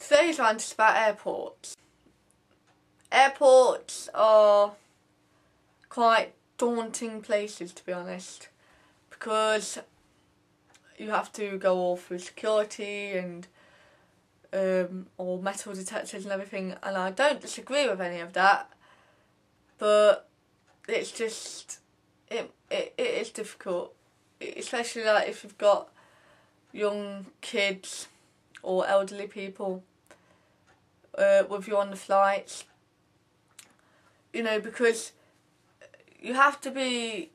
Today's rant is about airports. Airports are quite daunting places, to be honest, because you have to go all through security and all metal detectors and everything, and I don't disagree with any of that, but it's just it is difficult, especially like if you've got young kids or elderly people with you on the flights, you know, because you have to be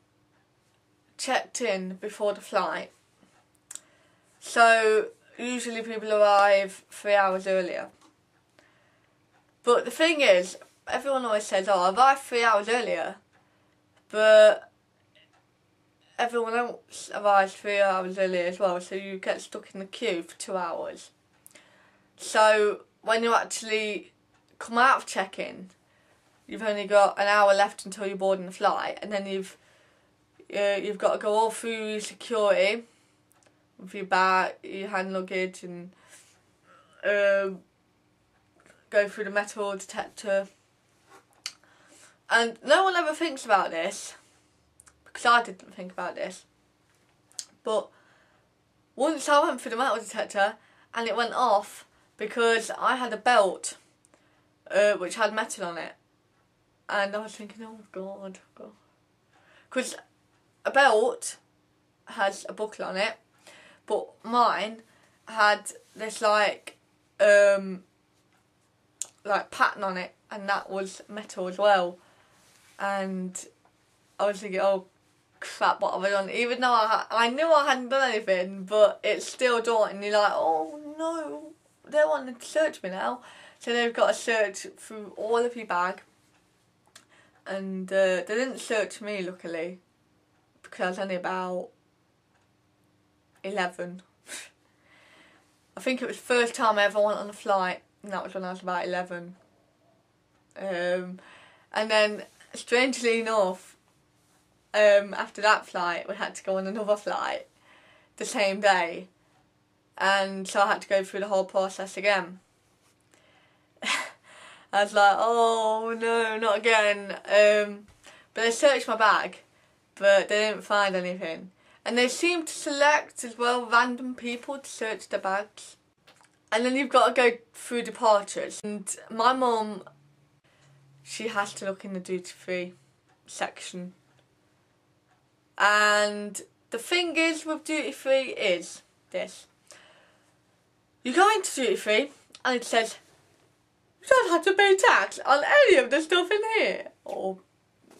checked in before the flight. So usually people arrive 3 hours earlier. But the thing is, everyone always says, oh, I arrived 3 hours earlier, but everyone else arrives 3 hours earlier as well, so you get stuck in the queue for 2 hours. So when you actually come out of check-in, you've only got an hour left until you're boarding the flight, and then you've got to go all through your security with your bag, your hand luggage, and go through the metal detector. And no one ever thinks about this, because I didn't think about this. But once I went through the metal detector and it went off because I had a belt which had metal on it. And I was thinking, oh God. Because a belt has a buckle on it, but mine had this like pattern on it, and that was metal as well. And I was thinking, oh crap, what have I done? Even though I knew I hadn't done anything, but it's still daunting. You're like, oh no, they want to search me now. So they've got to search through all of your bag. And they didn't search me, luckily, because I was only about 11. I think it was the first time I ever went on a flight, and that was when I was about 11. And then, strangely enough, after that flight, we had to go on another flight the same day, and so I had to go through the whole process again. I was like, oh no, not again. But they searched my bag, but they didn't find anything. And they seemed to select as well random people to search their bags. And then you've got to go through departures. And my mum, she has to look in the duty-free section. And the thing is with duty-free is this. You go into duty-free and it says, you don't have to pay tax on any of the stuff in here. Or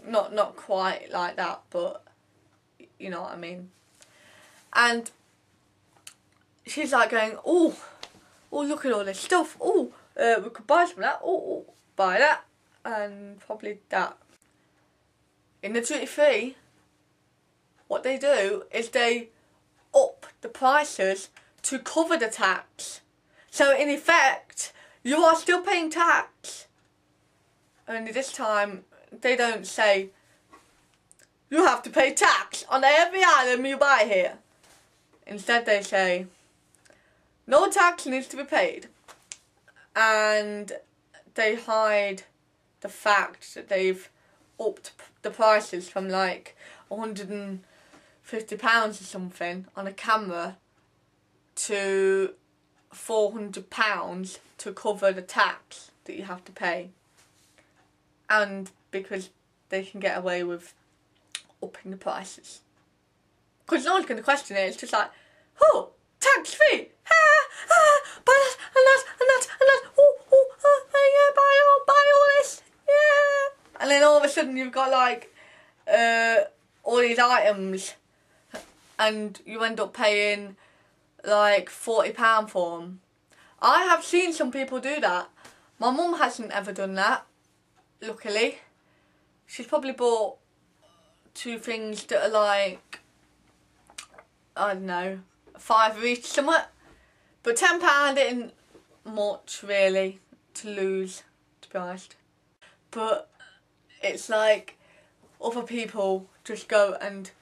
not quite like that, but you know what I mean. And she's like going, oh look at all this stuff. Oh, we could buy some of that. Oh, buy that, and probably that. In the duty free, what they do is they up the prices to cover the tax. So in effect, you are still paying tax. Only this time, they don't say, you have to pay tax on every item you buy here. Instead they say, no tax needs to be paid. And they hide the fact that they've upped the prices from like £150 or something on a camera to £400 to cover the tax that you have to pay. And because they can get away with upping the prices. Because no one's going to question it. It's just like, oh, tax free. Buy that and that and that and that. Yeah, buy all this. Yeah. And then all of a sudden you've got like all these items, and you end up paying like £40 for them. I have seen some people do that. My mum hasn't ever done that, luckily. She's probably bought 2 things that are like, I don't know, £5 each somewhat. But £10 isn't much really to lose, to be honest. But it's like other people just go and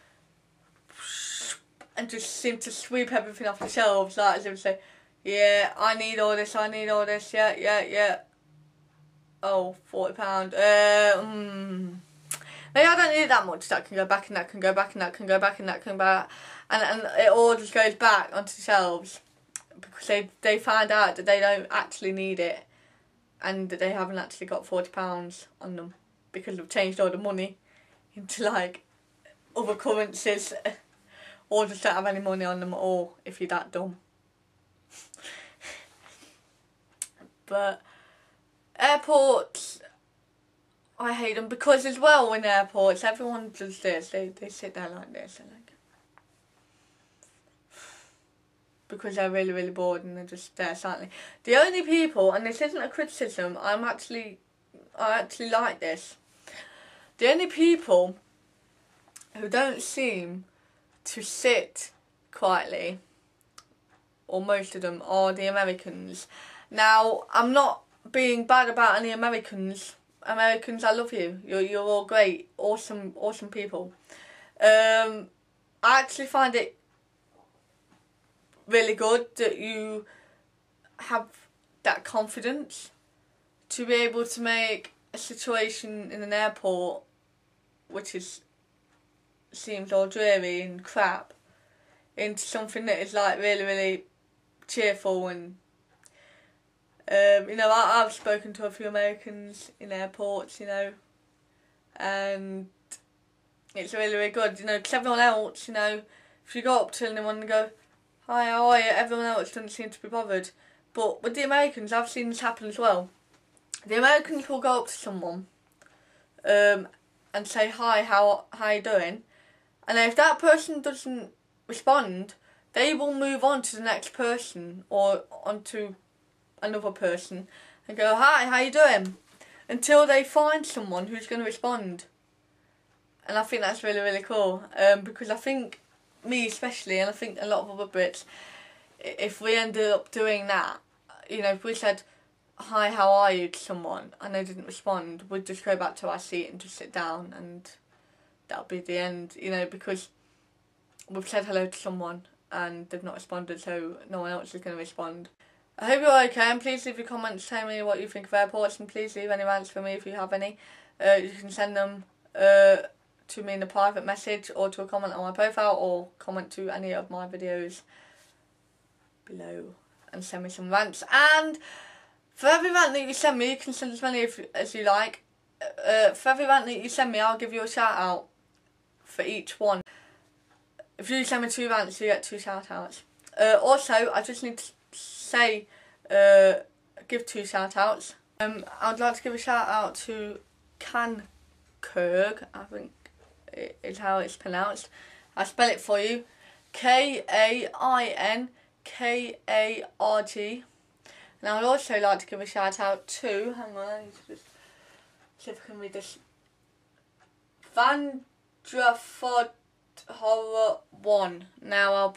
just seem to sweep everything off the shelves, like as if they say, Yeah, I need all this, yeah. Oh, £40. Maybe I don't need that much. That can go back and that can go back and that can go back and that can go back. And it all just goes back onto the shelves. Because they find out that they don't actually need it. And that they haven't actually got £40 on them. Because they've changed all the money into like other currencies. Or just don't have any money on them at all if you're that dumb. But airports, I hate them because as well in airports everyone does this. They sit there like this and like, because they're really, really bored and they're just there silently. The only people, and this isn't a criticism, I actually like this. The only people who don't seem to sit quietly, or most of them, are the Americans. Now, I'm not being bad about any Americans. Americans, I love you. You're all great, awesome people. I actually find it really good that you have that confidence to be able to make a situation in an airport, which seems all dreary and crap, into something that is like really, really cheerful. And you know, I've spoken to a few Americans in airports, you know, and it's really, really good, you know, because everyone else, you know, if you go up to anyone and go, hi, how are you, everyone else doesn't seem to be bothered. But with the Americans, I've seen this happen as well. The Americans will go up to someone and say, hi, how you doing? And if that person doesn't respond, they will move on to the next person or onto another person and go, hi, how you doing? Until they find someone who's going to respond. And I think that's really, really cool. Because I think, me especially, and I think a lot of other Brits, if we ended up doing that, you know, if we said, hi, how are you to someone and they didn't respond, we'd just go back to our seat and just sit down, and that'll be the end, you know, because we've said hello to someone and they've not responded, so no one else is going to respond. I hope you're okay, and please leave your comments telling me what you think of airports, and please leave any rants for me if you have any. You can send them to me in a private message, or to a comment on my profile, or comment to any of my videos below and send me some rants. And for every rant that you send me, you can send as many as you like. For every rant that you send me, I'll give you a shout out for each one. If you send me 2 rants, you get 2 shout outs. Also, I just need to say, give 2 shout outs. I'd like to give a shout out to Kankurg, I think is how it's pronounced. I'll spell it for you. K-A-I-N K-A-R-G. And I would also like to give a shout out to, hang on, I need to just see if I can read this. Vandraford Horror 1. Now I'll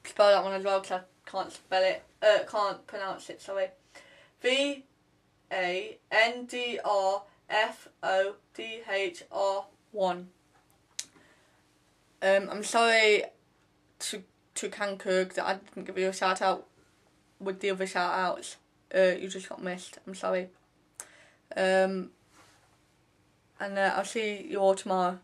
spell that one as well because I can't spell it, can't pronounce it, sorry. V-A-N-D-R-F-O-D-H-R 1. I'm sorry to Kankurg that I didn't give you a shout out with the other shout outs. You just got missed. I'm sorry. And I'll see you all tomorrow.